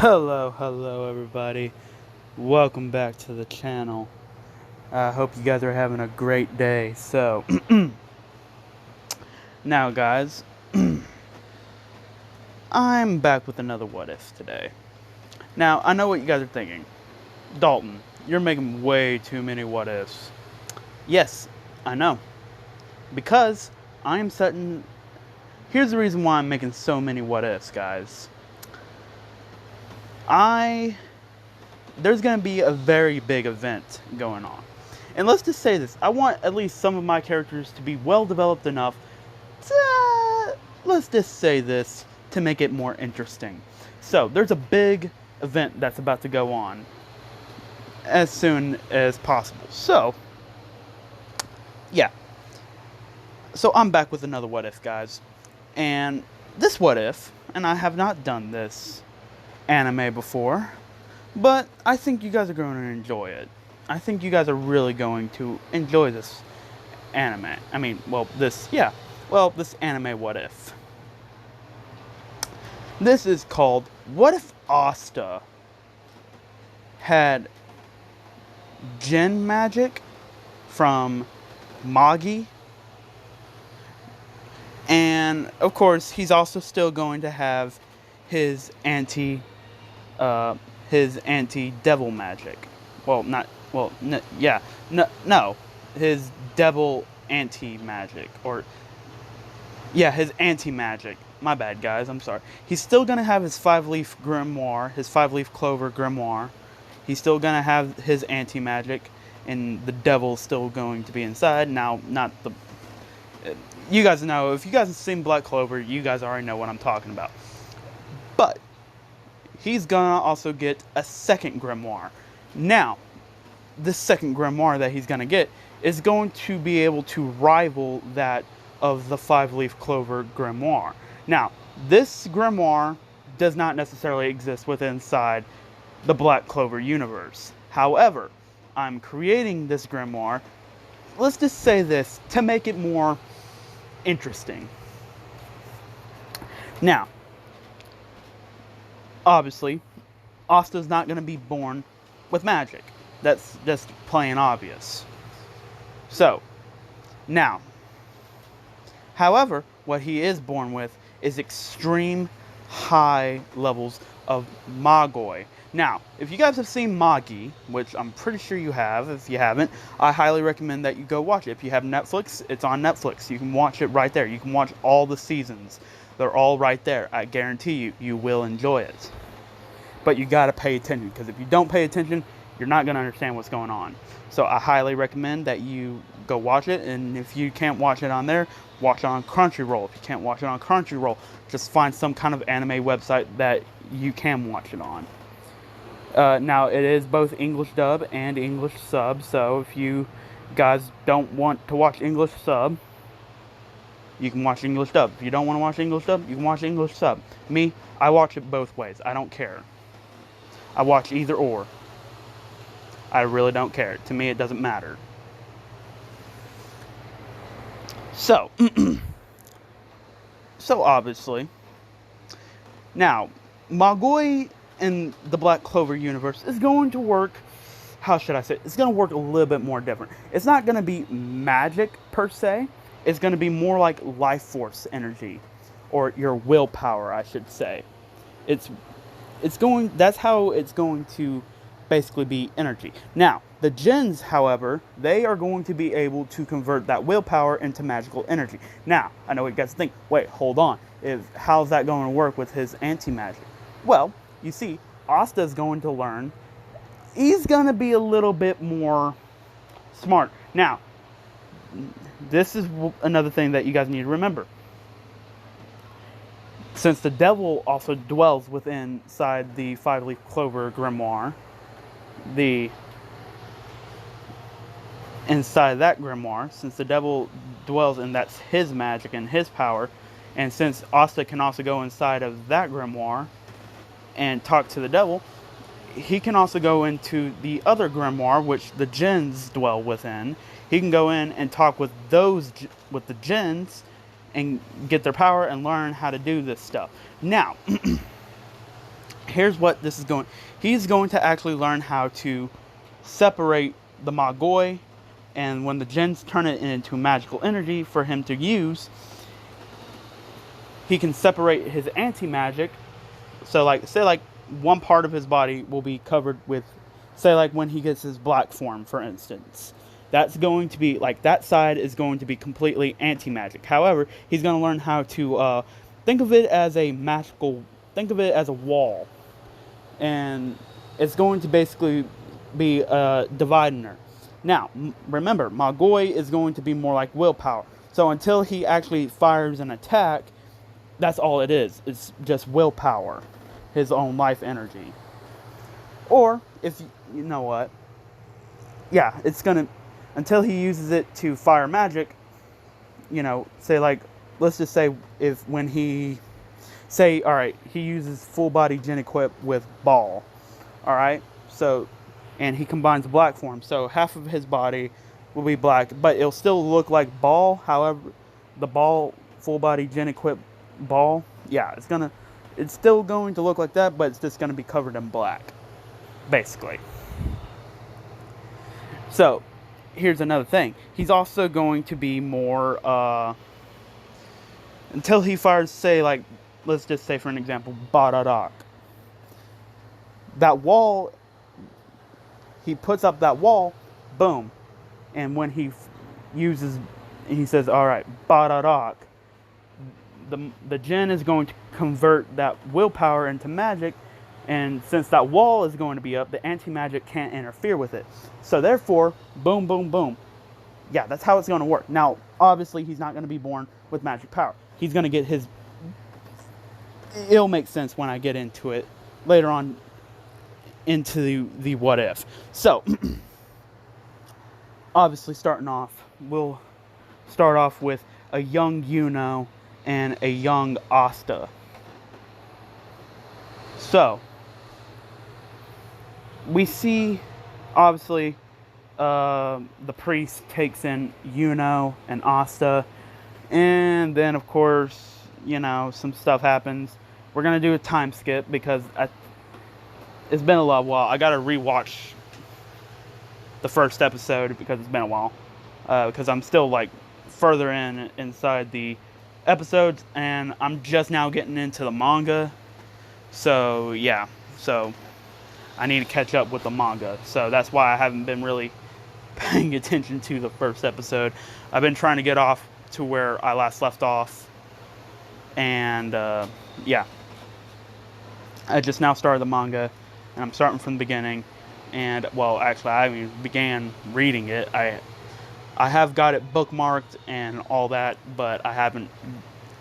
Hello everybody. Welcome back to the channel. I hope you guys are having a great day. So, now guys, I'm back with another what if today. Now, I know what you guys are thinking. Dalton, you're making way too many what ifs. Yes, I know. Because I'm setting... Here's the reason why I'm making so many what ifs, guys. There's going to be a very big event going on. And let's just say this. I want at least some of my characters to be well developed enough to, let's just say this, to make it more interesting. So, there's a big event that's about to go on as soon as possible. So, yeah. So, I'm back with another what if, guys. And this what if, and I have not done this anime before, but I think you guys are going to enjoy it. I think you guys are really going to enjoy this anime. This anime what if. This is called What If Asta had Jinn magic from Magi? And of course, he's also still going to have his anti-devil magic. His devil anti-magic. His anti-magic. My bad, guys, I'm sorry. He's still going to have his 5-leaf grimoire, his 5-leaf clover grimoire. He's still going to have his anti-magic, and the devil's still going to be inside. Now, not the... You guys know, if you guys have seen Black Clover, you guys already know what I'm talking about. But he's gonna also get a second grimoire. Now, this second grimoire that he's gonna get is going to be able to rival that of the 5-leaf clover grimoire. Now, this grimoire does not necessarily exist inside the Black Clover universe. However, I'm creating this grimoire, let's just say this, to make it more interesting. Now, obviously, Asta's not going to be born with magic. That's just plain obvious. So, now, however, what he is born with is extreme high levels of Magoi. Now, if you guys have seen Magi, which I'm pretty sure you have, if you haven't, I highly recommend that you go watch it. If you have Netflix, it's on Netflix. You can watch it right there. You can watch all the seasons. They're all right there. I guarantee you, you will enjoy it. But you gotta pay attention, because if you don't pay attention, you're not gonna understand what's going on. So I highly recommend that you go watch it, and if you can't watch it on there, watch it on Crunchyroll. If you can't watch it on Crunchyroll, just find some kind of anime website that you can watch it on. Now, it is both English dub and English sub, so if you guys don't want to watch English sub, you can watch English dub. If you don't want to watch English dub, you can watch English sub. Me, I watch it both ways. I don't care. I watch either or. I really don't care. To me, it doesn't matter. So, obviously, now, Magoi in the Black Clover universe is going to work, how should I say it? It's going to work a little bit more different. It's not going to be magic per se. It's going to be more like life force energy, or your willpower, I should say. That's how it's going to basically be energy. Now, the djinns, however, they are going to be able to convert that willpower into magical energy. Now, I know what you guys think. Wait, hold on. How's that going to work with his anti-magic? Well, you see, Asta's going to learn. He's going to be a little bit more smart. Now, this is another thing that you guys need to remember. Since the devil also dwells inside the 5-leaf clover grimoire, inside that grimoire, since the devil dwells and that's his magic and his power, and since Asta can also go inside of that grimoire and talk to the devil, he can also go into the other grimoire, which the djinns dwell within. He can go in and talk with the djinns and get their power and learn how to do this stuff. Now, here's what this is going. He's going to actually learn how to separate the Magoi, and when the Jinns turn it into magical energy for him to use, he can separate his anti-magic. So like, say like one part of his body will be covered with, say like when he gets his black form, for instance. That's going to be, like, that side is going to be completely anti-magic. However, he's going to learn how to think of it as a magical, think of it as a wall. And it's going to basically be a divider. Now, remember, Magoi is going to be more like willpower. So until he actually fires an attack, that's all it is. It's just willpower, his own life energy. Or, if you know what, yeah, it's going to, until he uses it to fire magic, you know, say like, let's just say if when he, say, alright, he uses full body Jinn equip with ball, alright, so, and he combines black form, so half of his body will be black, but it'll still look like ball. However, the ball, full body Jinn equip ball, yeah, it's still going to look like that, but it's just going to be covered in black, basically. So, here's another thing. He's also going to be more, until he fires, say, like, let's just say, for an example, Baradak. That wall, he puts up that wall, boom. And when he uses, he says, alright, Baradak, the Jinn is going to convert that willpower into magic, and since that wall is going to be up, the anti-magic can't interfere with it. So therefore, boom, boom, boom. Yeah, that's how it's going to work. Now, obviously, he's not going to be born with magic power. He's going to get his... It'll make sense when I get into it later on, into the what if. So, obviously, starting off, we'll start off with a young Yuno and a young Asta. So, we see, obviously, the priest takes in Yuno and Asta, and then, of course, you know, some stuff happens. We're going to do a time skip because it's been a while. I got to rewatch the first episode because it's been a while. Because I'm still, like, further inside the episodes, and I'm just now getting into the manga. So, yeah. So, I need to catch up with the manga. So, that's why I haven't been really paying attention to the first episode. I've been trying to get off to where I last left off. And, yeah. I just now started the manga, and I'm starting from the beginning. And, well, actually, I haven't even began reading it. I have got it bookmarked and all that, but I haven't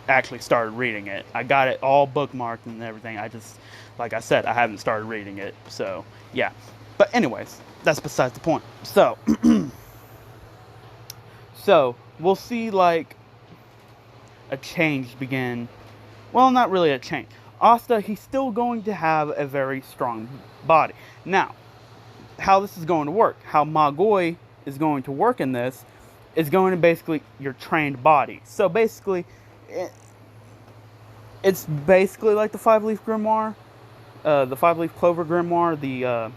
actually started reading it. I got it all bookmarked and everything. I just, like I said, I haven't started reading it. So, yeah. But anyways, that's besides the point. So, so we'll see, like, a change begin. Well, not really a change. Asta, he's still going to have a very strong body. Now, how this is going to work, how Magoi is going to work in this, is going to basically your trained body. So basically, it's basically like the 5-leaf Grimoire, the 5-leaf Clover Grimoire,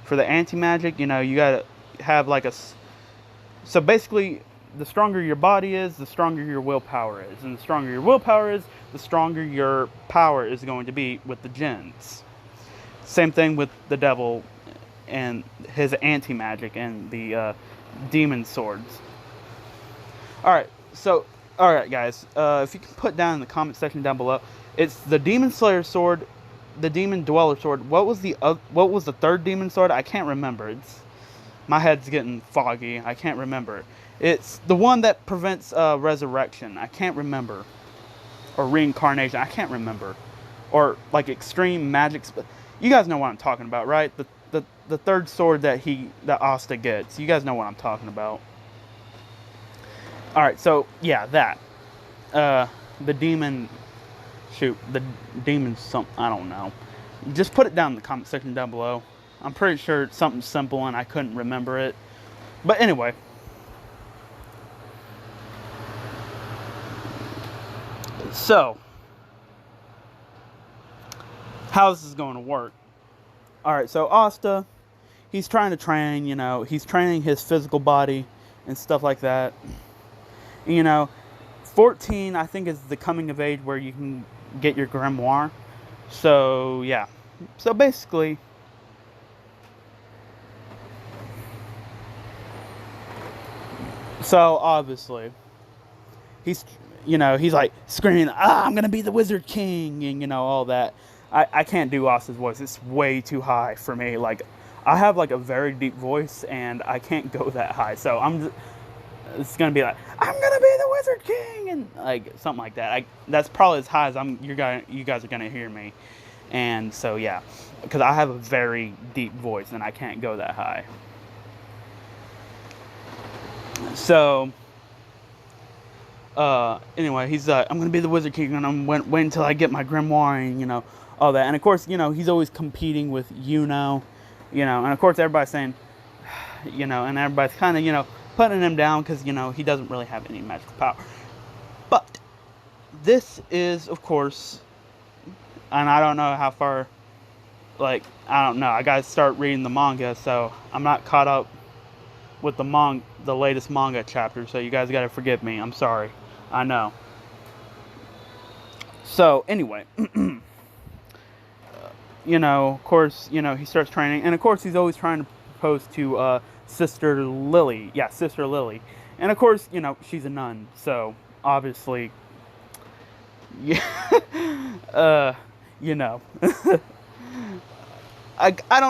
for the anti-magic, you know, you gotta have like so basically, the stronger your body is, the stronger your willpower is. And the stronger your willpower is, the stronger your power is going to be with the Jinns. Same thing with the devil and his anti-magic and the demon swords. Alright, so, alright guys, if you can put down in the comment section down below, it's the Demon Slayer sword, the Demon Dweller sword. What was the third demon sword? I can't remember. My head's getting foggy. I can't remember. It's the one that prevents resurrection. I can't remember. Or reincarnation. I can't remember. Or like extreme magic. You guys know what I'm talking about, right? The third sword that Asta gets. You guys know what I'm talking about. Alright, so yeah, that. The demon. Shoot, the demon I don't know. Just put it down in the comment section down below. I'm pretty sure it's something simple and I couldn't remember it. But anyway. So, how this is going to work. Alright, so Asta, he's trying to train, he's training his physical body and stuff like that. 14, I think, is the coming of age where you can get your grimoire. So, yeah. So, basically, obviously, he's like screaming, I'm going to be the Wizard King, and, all that. I can't do Asta's voice. It's way too high for me. Like, I have, like, a very deep voice, and I can't go that high. So, it's going to be like, I'm going to be the Wizard King, and, like, something like that. That's probably as high as you guys are going to hear me. And so, yeah. Because I have a very deep voice, and I can't go that high. So, anyway, he's like, I'm going to be the Wizard King, and I'm waiting until I get my grimoire, and, all that. And, of course, he's always competing with and, of course, everybody's saying, and everybody's kind of, putting him down because, he doesn't really have any magical power. But, this is, of course, and I don't know how far, like, I don't know. I got to start reading the manga, so I'm not caught up with the latest manga chapter, so you guys gotta forgive me. I'm sorry. I know. So, anyway. Of course, he starts training, and of course he's always trying to propose to Sister Lily. Yeah, Sister Lily. And of course, she's a nun, so obviously, yeah, I don't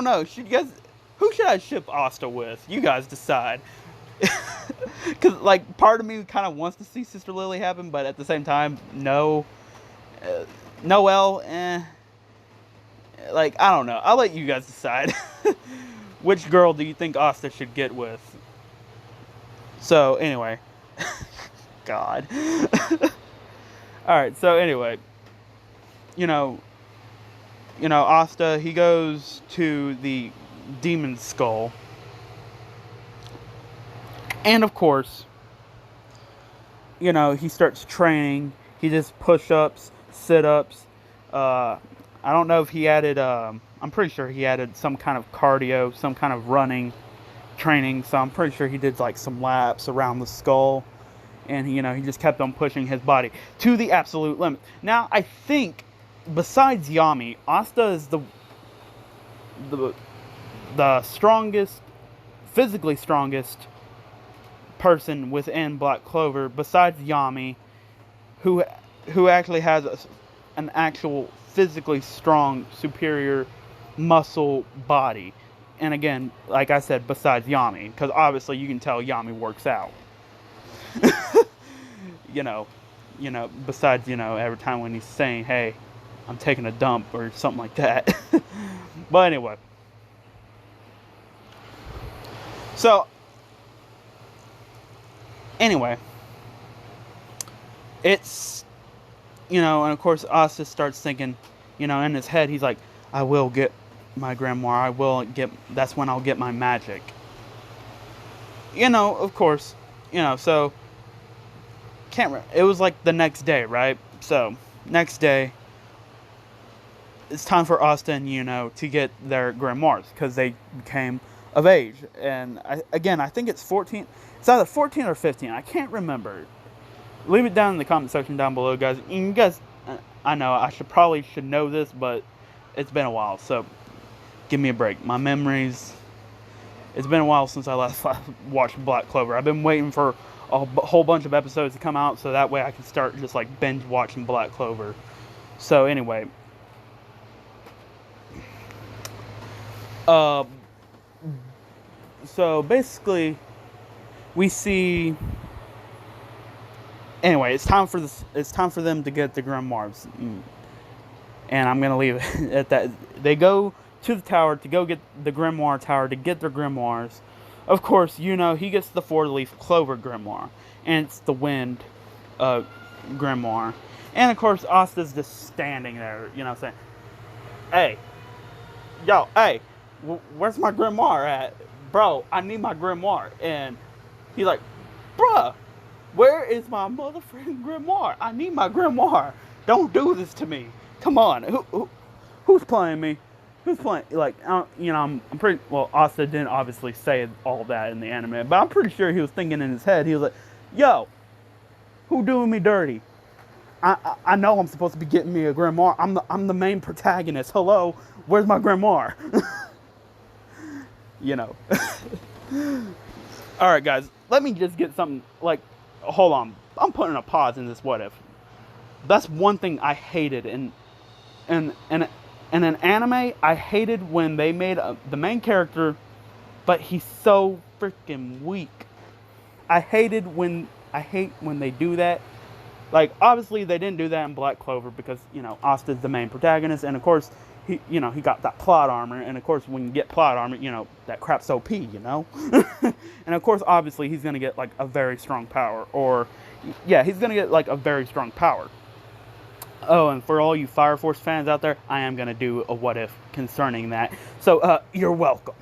know. Who should I ship Asta with? You guys decide. Because, like, part of me kind of wants to see Sister Lily happen, but at the same time, no. Noelle, like, I don't know. I'll let you guys decide. Which girl do you think Asta should get with? So, anyway. God. Alright, so anyway. Asta, he goes to the Demon Skull. And of course, he starts training. He does push-ups, sit-ups. I don't know if he added, I'm pretty sure he added some kind of cardio, some kind of running training. So I'm pretty sure he did like some laps around the skull. And, he just kept on pushing his body to the absolute limit. Now, I think, besides Yami, Asta is the strongest, physically strongest person within Black Clover, besides Yami, who actually has an actual physically strong, superior muscle body. And again, like I said, besides Yami, because obviously you can tell Yami works out. Besides, every time when he's saying, hey, I'm taking a dump or something like that. But anyway. So, anyway. It's, and of course Asta starts thinking, in his head, he's like, I will get my grimoire, that's when I'll get my magic. Of course, so, it was like the next day, right? So, next day, it's time for Asta and Yuno to get their grimoires, because they became of age. And, I think it's 14, it's either 14 or 15, I can't remember. Leave it down in the comment section down below, guys. And you guys, I know, I probably should know this, but it's been a while, so give me a break. My memories, it's been a while since I last watched Black Clover. I've been waiting for a whole bunch of episodes to come out, so that way I can start just like binge watching Black Clover. So anyway, so basically, we see. Anyway, it's time for them to get the grimoires, and I'm gonna leave it at that. They go to the tower to go get the grimoire tower to get their grimoires. Of course, he gets the 4-leaf clover grimoire, and it's the wind grimoire. And of course, Asta's just standing there, saying, "Hey, where's my grimoire at, bro? I need my grimoire." And he's like, "Bruh, where is my motherfucking grimoire? I need my grimoire. Don't do this to me. Come on. who's playing me? Who's playing? Like, I'm pretty, well, Asta didn't obviously say all that in the anime, but I'm pretty sure he was thinking in his head, he was like, yo, who doing me dirty? I know I'm supposed to be getting me a grimoire. I'm the main protagonist. Hello, where's my grimoire? you know. All right, guys. Let me just get something. Like, hold on. I'm putting a pause in this what if. That's one thing I hated in an anime. I hated when they made the main character, but he's so freaking weak. I hate when they do that. Like, obviously, they didn't do that in Black Clover because, Asta's the main protagonist. And, of course, he got that plot armor. And, of course, when you get plot armor, that crap's OP, And, of course, obviously, he's going to get, like, a very strong power. Or, yeah, he's going to get, like, a very strong power. Oh, and for all you Fire Force fans out there, I am going to do a what if concerning that. So, you're welcome.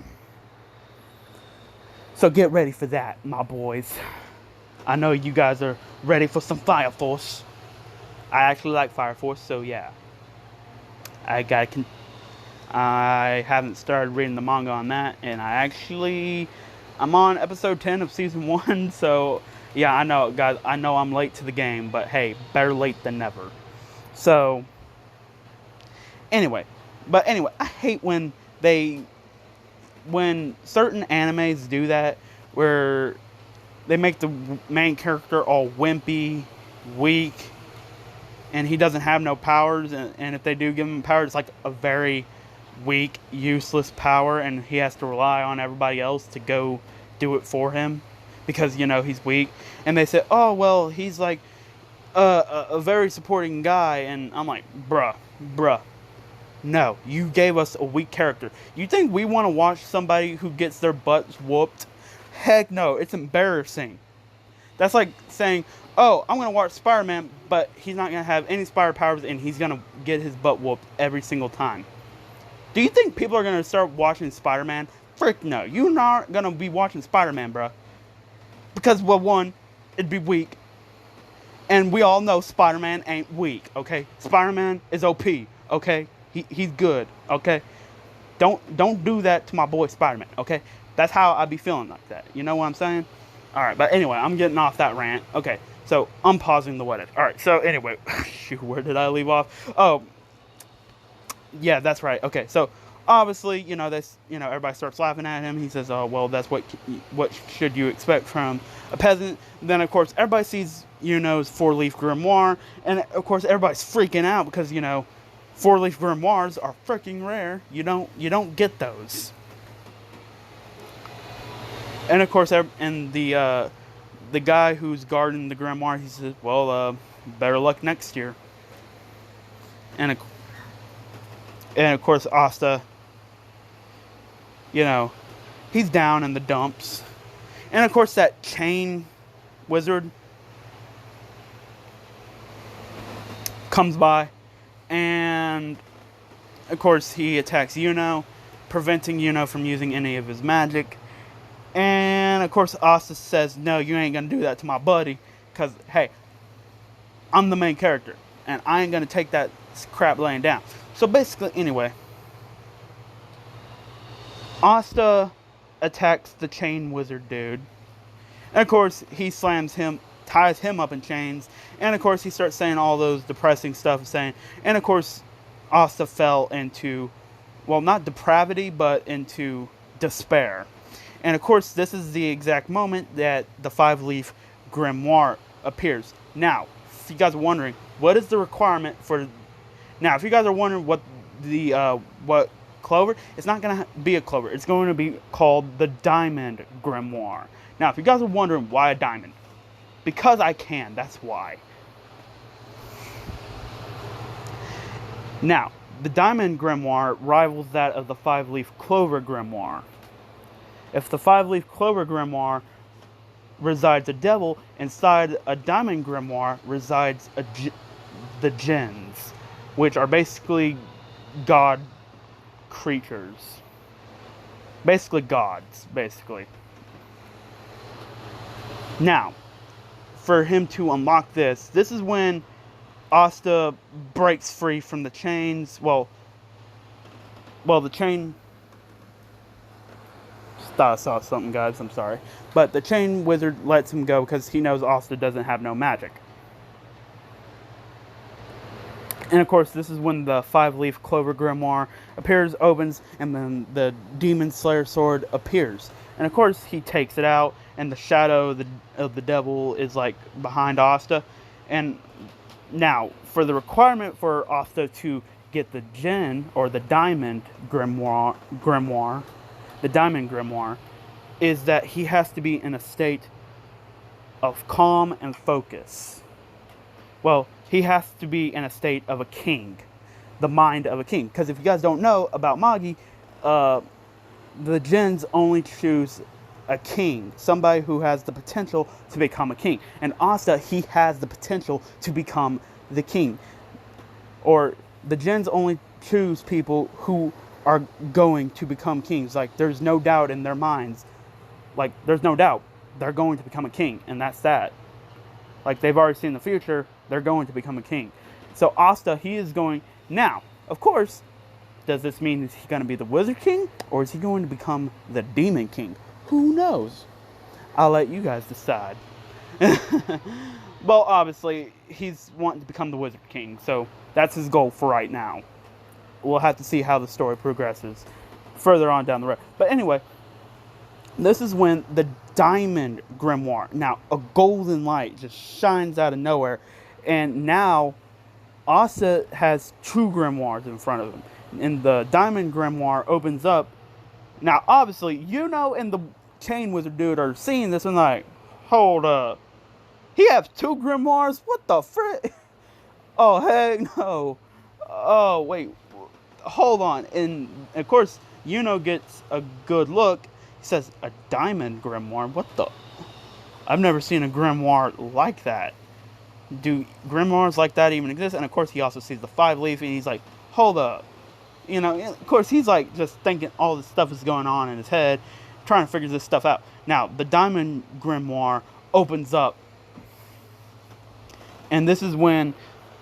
So, get ready for that, my boys. I know you guys are ready for some Fire Force. I actually like Fire Force, so yeah. I haven't started reading the manga on that, and I'm on episode 10 of season 1, so yeah, I know, guys, I know I'm late to the game, but hey, better late than never. So, anyway, I hate when certain animes do that, where they make the main character all wimpy, weak, and he doesn't have no powers. And if they do give him power, it's like a very weak, useless power, and he has to rely on everybody else to go do it for him because, he's weak. And they say, oh, well, he's like a very supporting guy. And I'm like, bruh. No, you gave us a weak character. You think we want to watch somebody who gets their butts whooped? Heck no, it's embarrassing. That's like saying, oh, I'm going to watch Spider-Man, but he's not going to have any spider powers and he's going to get his butt whooped every single time. Do you think people are going to start watching Spider-Man? Frick no, you're not going to be watching Spider-Man, bruh. Because, well, one, it'd be weak. And we all know Spider-Man ain't weak, okay? Spider-Man is OP, okay? He's good, okay? Don't do that to my boy Spider-Man, okay? That's how I be feeling like that. You know what I'm saying? Alright, but anyway, I'm getting off that rant. Okay, so I'm pausing the what if. Alright, so anyway, shoot, where did I leave off? Oh, yeah, that's right. Okay, so obviously, everybody starts laughing at him. He says, oh, well, that's what should you expect from a peasant. Then, of course, everybody sees, his 4-leaf grimoire. And, of course, everybody's freaking out because, 4-leaf grimoires are freaking rare. You don't get those. And of course, the guy who's guarding the grimoire, he says, well, better luck next year. And of course, Asta, he's down in the dumps. And of course, that chain wizard comes by. And of course, he attacks Yuno, preventing Yuno from using any of his magic. And, of course, Asta says, no, you ain't going to do that to my buddy. Because, hey, I'm the main character. And I ain't going to take that crap laying down. So, basically, anyway. Asta attacks the chain wizard dude. And, of course, he ties him up in chains. And, of course, he starts saying all those depressing stuff. And, of course, Asta fell into, well, not depravity, but into despair. And of course, this is the exact moment that the 5-leaf grimoire appears. Now, if you guys are wondering, what is the requirement for... Now, if you guys are wondering what clover, it's not going to be a clover. It's going to be called the diamond grimoire. Now, if you guys are wondering why a diamond, because I can, that's why. Now, the diamond grimoire rivals that of the 5-leaf clover grimoire. If the 5-leaf clover grimoire resides a devil, inside a diamond grimoire resides the djinns, which are basically god creatures. Basically gods, basically. Now, for him to unlock this is when Asta breaks free from the chains. Well, well, the chain... Just thought I saw something, guys. I'm sorry. But the chain wizard lets him go because he knows Asta doesn't have no magic. And of course, this is when the 5-leaf clover grimoire appears, opens, and then the demon slayer sword appears. And of course, he takes it out, and the shadow of the devil is like behind Asta. And now, for the requirement for Asta to get the djinn, or the diamond grimoire, the diamond grimoire, is that he has to be in a state of calm and focus. Well, he has to be in a state of a king, the mind of a king. Because if you guys don't know about Magi, the jinns only choose a king, somebody who has the potential to become a king. And Asta, he has the potential to become the king. Or the jinns only choose people who are going to become kings. Like, there's no doubt in their minds. Like, there's no doubt they're going to become a king, and that's that. Like, they've already seen the future. They're going to become a king. So Asta, he is going... Now, of course, does this mean is he going to be the wizard king? Or is he going to become the demon king? Who knows? I'll let you guys decide. Well, obviously, he's wanting to become the wizard king. So that's his goal for right now. We'll have to see how the story progresses further on down the road. But anyway, this is when the diamond grimoire, now a golden light just shines out of nowhere, and now Asta has 2 grimoires in front of him, and the diamond grimoire opens up. Now obviously, you know, and the chain wizard dude are seeing this and like, hold up, he has 2 grimoires? What the frick? Oh heck no. Oh wait, hold on. And of course, Yuno gets a good look. He says, a diamond grimoire? What the? I've never seen a grimoire like that. Do grimoires like that even exist? And of course, he also sees the 5-leaf, and he's like, hold up. You know, of course, he's like just thinking all this stuff is going on in his head, trying to figure this stuff out. Now, the diamond grimoire opens up. And this is when,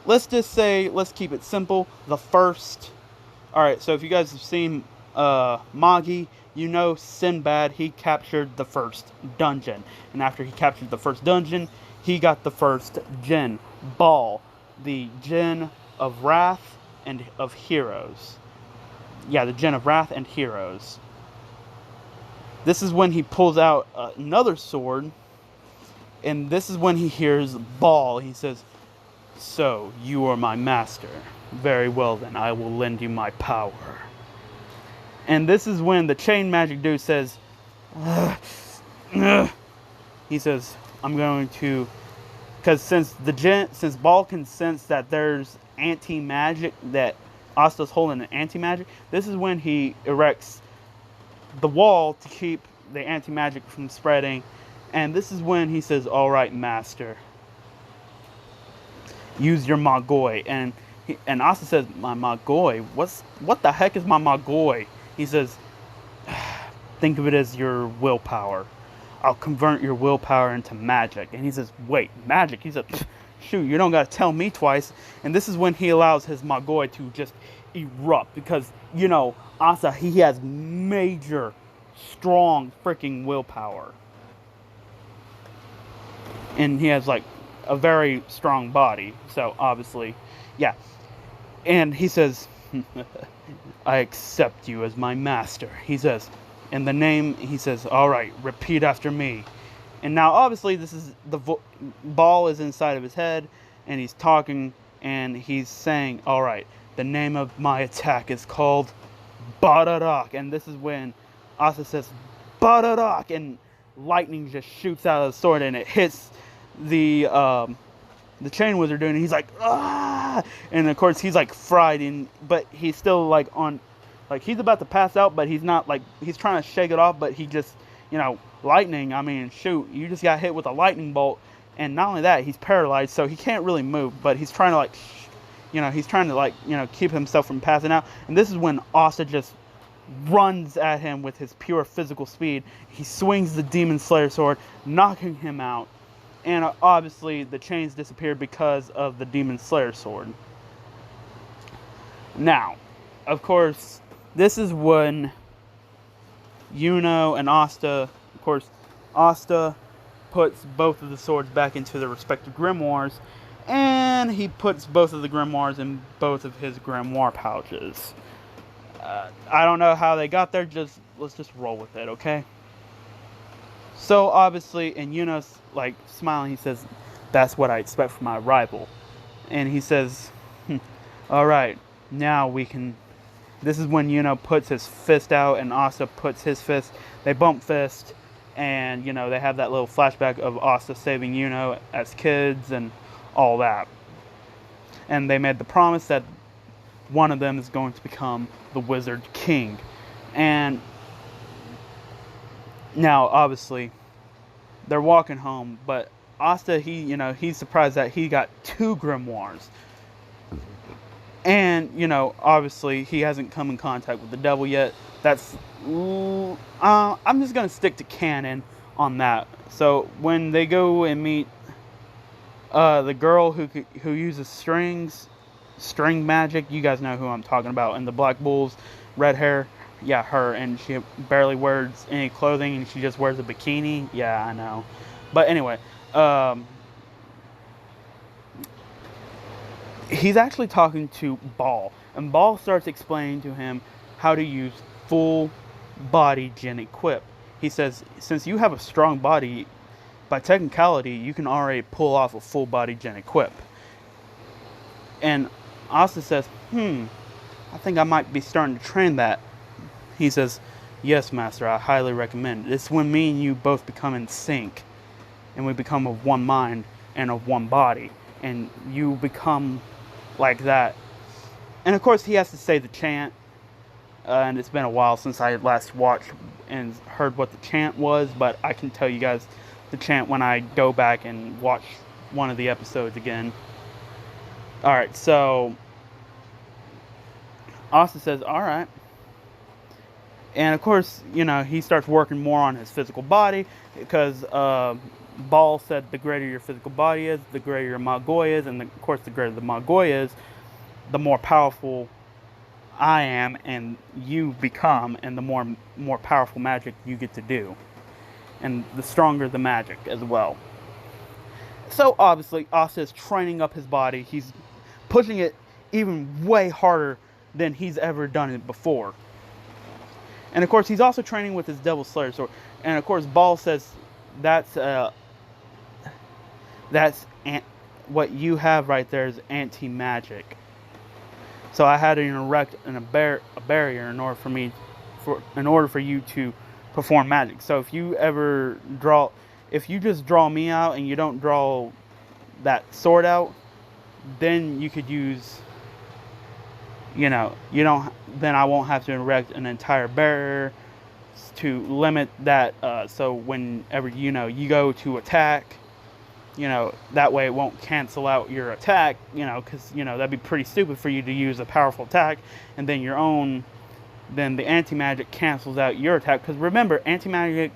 let's just say, let's keep it simple, the first... Alright, so if you guys have seen Magi, you know Sinbad, he captured the first dungeon. And after he captured the first dungeon, he got the first djinn, Baal, the djinn of wrath and of heroes. Yeah, the djinn of wrath and heroes. This is when he pulls out another sword, and this is when he hears Baal. He says, so, you are my master. Very well then, I will lend you my power. And this is when the chain magic dude says, he says, I'm going to, because since Baal can sense that there's anti-magic, that Asta's holding an anti-magic, this is when he erects the wall to keep the anti-magic from spreading. And this is when he says, alright, master, use your Magoi. And Asta says, my Magoi? What the heck is my Magoi? He says, think of it as your willpower. I'll convert your willpower into magic. And he says, wait, magic? He said, shoot, you don't got to tell me twice. And this is when he allows his Magoi to just erupt. Because, you know, Asta, he has major, strong freaking willpower. And he has, like, a very strong body. So, obviously, yeah. And he says, I accept you as my master. He says, in the name, he says, all right, repeat after me. And now, obviously, this is the Baal is inside of his head, and he's talking, and he's saying, all right, the name of my attack is called Bararak. And this is when Asta says, Bararak, and lightning just shoots out of the sword, and it hits the chain wizard dude, and he's like, ah! And of course he's like fried, but he's still like on, like he's about to pass out, but he's not, like he's trying to shake it off, but he just, you know, lightning, I mean, shoot, you just got hit with a lightning bolt, and not only that, he's paralyzed, so he can't really move, but he's trying to like, you know, he's trying to like, you know, keep himself from passing out. And this is when Asta just runs at him with his pure physical speed. He swings the demon slayer sword, knocking him out. And obviously, the chains disappeared because of the demon slayer sword. Now, of course, this is when Yuno and Asta, of course, Asta puts both of the swords back into their respective grimoires, and he puts both of the grimoires in both of his grimoire pouches. I don't know how they got there. Let's just roll with it, okay? So obviously, and Yuno's like smiling. He says, "That's what I expect from my rival." And he says, "All right, now we can." This is when Yuno puts his fist out, and Asta puts his fist. They bump fist, and they have that little flashback of Asta saving Yuno as kids and all that. And they made the promise that one of them is going to become the Wizard King. And now, obviously, they're walking home, but Asta, he's surprised that he got 2 grimoires. And, obviously, he hasn't come in contact with the devil yet. I'm just going to stick to canon on that. So, when they go and meet the girl who uses string magic, you guys know who I'm talking about, and the black bulls, red hair, yeah, her, and she barely wears any clothing, and she just wears a bikini, yeah, I know. But anyway, he's actually talking to Ball, and Ball starts explaining to him how to use full body Jinn equip. He says, since you have a strong body, by technicality, you can already pull off a full body Jinn equip. And Asta says, I think I might be starting to train that. He says, yes, master, I highly recommend it. It's when me and you both become in sync, and we become of one mind and of one body, and you become like that. And of course he has to say the chant, and it's been a while since I last watched and heard what the chant was, but I can tell you guys the chant when I go back and watch one of the episodes again. Alright, so Asta says, alright. And of course, he starts working more on his physical body, because Ball said the greater your physical body is, the greater your Magoi is, and of course the greater the Magoi is, the more powerful I am and you become, and the more powerful magic you get to do. And the stronger the magic as well. So obviously, Asta is training up his body. He's pushing it even way harder than he's ever done it before. And of course, he's also training with his Devil Slayer sword. And of course, Ball says, that's what you have right there is anti-magic. So I had to erect a barrier in order for you to perform magic. So if you just draw me out and you don't draw that sword out, then you could use, then I won't have to erect an entire barrier to limit that. So whenever you go to attack, that way it won't cancel out your attack, because that'd be pretty stupid for you to use a powerful attack and then then the anti-magic cancels out your attack. Because remember, anti-magic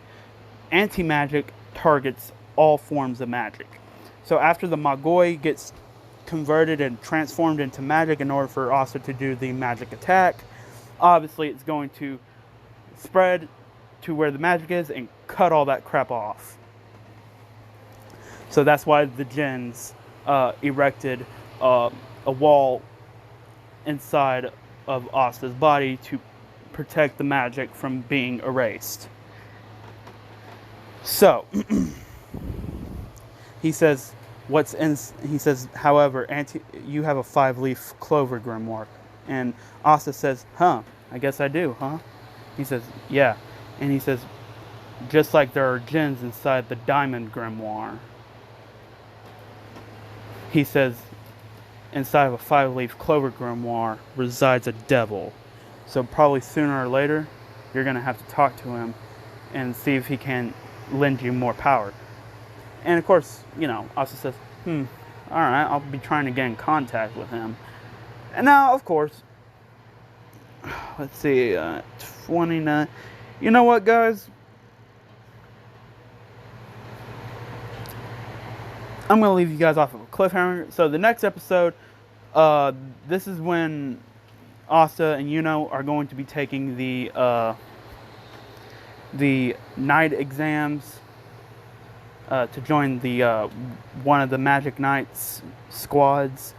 targets all forms of magic. So after the Magoi gets converted and transformed into magic in order for Asta to do the magic attack, obviously it's going to spread to where the magic is and cut all that crap off. So that's why the Jinns erected a wall inside of Asta's body to protect the magic from being erased. So he says, however, you have a 5-leaf clover grimoire. And Asta says, I guess I do, huh? He says, yeah. And he says, just like there are jinns inside the diamond grimoire. He says, inside of a 5-leaf clover grimoire resides a devil. So probably sooner or later, you're going to have to talk to him and see if he can lend you more power. And of course, Asta says, alright, I'll be trying to get in contact with him. And now, of course, let's see, 29. You know what, guys? I'm going to leave you guys off of a cliffhanger. So the next episode, this is when Asta and Yuno are going to be taking the night exams to join the one of the Magic Knights squads.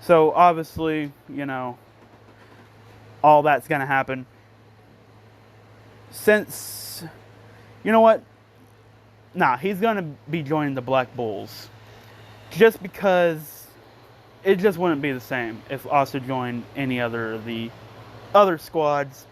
So obviously, you know, all that's gonna happen. Since, you know what? Nah, he's gonna be joining the Black Bulls. Just because it just wouldn't be the same if Asta joined any other of the other squads.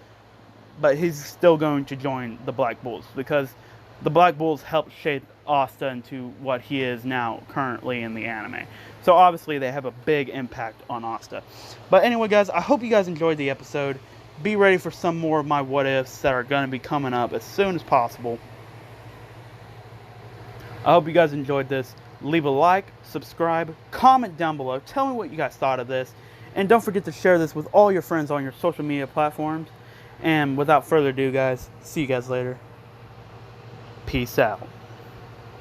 But he's still going to join the Black Bulls because the Black Bulls helped shape Asta into what he is now currently in the anime. So obviously they have a big impact on Asta. But anyway, guys, I hope you guys enjoyed the episode. Be ready for some more of my what ifs that are going to be coming up as soon as possible. I hope you guys enjoyed this. Leave a like, subscribe, comment down below. Tell me what you guys thought of this. And don't forget to share this with all your friends on your social media platforms. And without further ado, guys, see you guys later. Peace out.